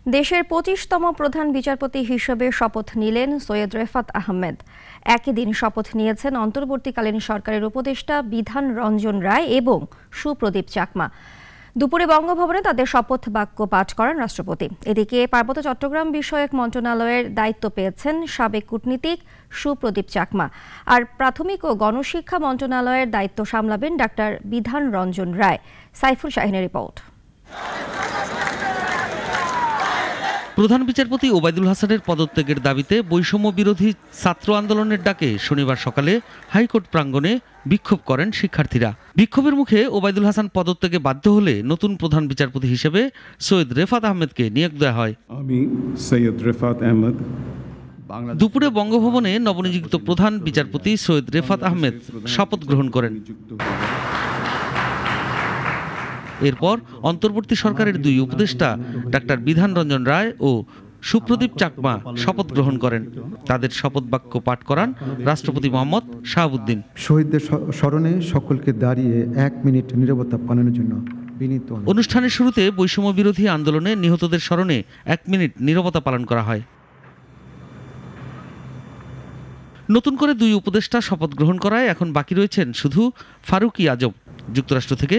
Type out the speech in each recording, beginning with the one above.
দেশের ২৫তম প্রধান বিচারপতি হিসেবে শপথ নিলেন সৈয়দ রেফাত আহমেদ। একই দিন শপথ নিয়েছেন অন্তর্বর্তীকালীন সরকারের উপদেষ্টা বিধান রঞ্জন রায় এবং সুপ্রদীপ চাকমা। দুপুরে বঙ্গভবনে তাদের শপথ বাক্য পাঠ করান রাষ্ট্রপতি। এদিকে পার্বত্য চট্টগ্রাম বিষয়ক মন্ত্রণালয়ের দায়িত্ব পেয়েছেন সাবেক কূটনীতিক সুপ্রদীপ চাকমা। আর প্রাথমিক ও গণশিক্ষা মন্ত্রণালয়ের দায়িত্ব সামলাবেন ডাক্তার বিধান রঞ্জন রায়। সাইফুল শাহিনের রিপোর্ট। প্রধান বিচারপতি ওবায়দুল হাসানের পদত্যাগের দাবিতে বৈষম্য বিরোধী ছাত্র আন্দোলনের ডাকে শনিবার সকালে হাইকোর্ট প্রাঙ্গণে বিক্ষোভ করেন শিক্ষার্থীরা। বিক্ষোভের মুখে ওবায়দুল হাসান পদত্যাগে বাধ্য হলে নতুন প্রধান বিচারপতি হিসেবে সৈয়দ রেফাত আহমেদকে নিয়োগ দেওয়া হয়। আমি সৈয়দ রেফাত আহমেদ। দুপুরে বঙ্গভবনে নবনিযুক্ত প্রধান বিচারপতি সৈয়দ রেফাত আহমেদ শপথ গ্রহণ করেন। এরপর অন্তর্বর্তী সরকারের দুই উপদেষ্টা ডাক্তার বিধান রঞ্জন রায় ও সুপ্রদীপ চাকমা শপথ গ্রহণ করেন। তাদের শপথ বাক্য পাঠ করান রাষ্ট্রপতি মোহাম্মদ শাহাবুদ্দিন। শহীদদের স্মরণে সকলকে দাঁড়িয়ে ১ মিনিট নীরবতা পালনের জন্য বিনীত। অনুষ্ঠানের শুরুতে বৈষম্য বিরোধী আন্দোলনে নিহতদের স্মরণে ১ মিনিট নীরবতা পালন করা হয়। নতুন করে দুই উপদেষ্টা শপথ গ্রহণ করায় এখন বাকি রয়েছেন শুধু ফারুকী আজম। যুক্তরাষ্ট্র থেকে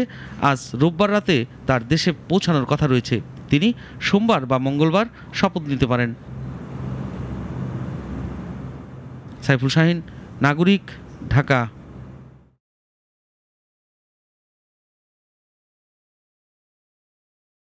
আজ রোববার রাতে তার দেশে পৌঁছানোর কথা রয়েছে। তিনি সোমবার বা মঙ্গলবার শপথ নিতে পারেন। সাইফুল শাহিন, নাগরিক, ঢাকা।